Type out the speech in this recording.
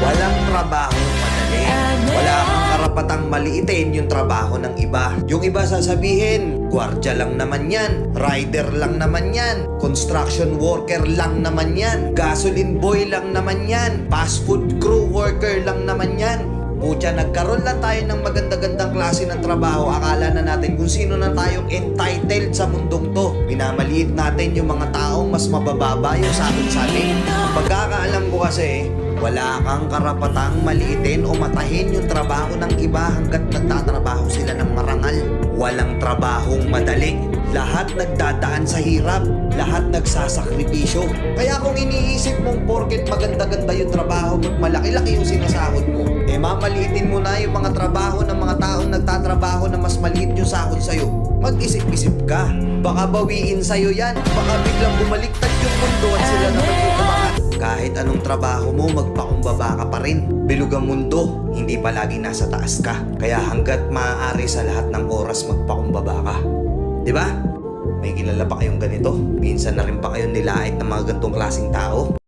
Walang trabaho madali. Wala kang karapatang maliitin yung trabaho ng iba. Yung iba sasabihin, gwardiya lang naman yan, rider lang naman yan, construction worker lang naman yan, gasoline boy lang naman yan, fast food crew worker lang naman yan. Pucha, nagkaroon lang tayo ng maganda-gandang klase ng trabaho. Akala na natin kung sino na tayong entitled sa mundong to. Minamaliit natin yung mga taong mas mabababa yung sahod sa atin. Pagkakaalam ko kasi, wala kang karapatang maliitin o matahin yung trabaho ng iba hanggat nagtatrabaho sila ng marangal. Walang trabahong madali. Lahat nagdadaan sa hirap. Lahat nagsasakripisyo. Kaya kung iniisip mong porket maganda-ganda yung trabaho at malaki-laki yung sinasahod mo, mamaliitin mo na yung mga trabaho ng mga taong nagtatrabaho na mas maliit yung sahod sa'yo. Mag-isip-isip ka. Baka bawiin sa'yo yan. Baka biglang bumaliktad yung mundo at sila naman yung umangat. Kahit anong trabaho mo, magpakumbaba ka pa rin. Bilog ang mundo, hindi palagi nasa taas ka. Kaya hanggat maaari sa lahat ng oras, magpakumbaba ka. Diba? May kilala pa kayong ganito? Minsan na rin pa kayong nilait ng mga gantong klaseng tao?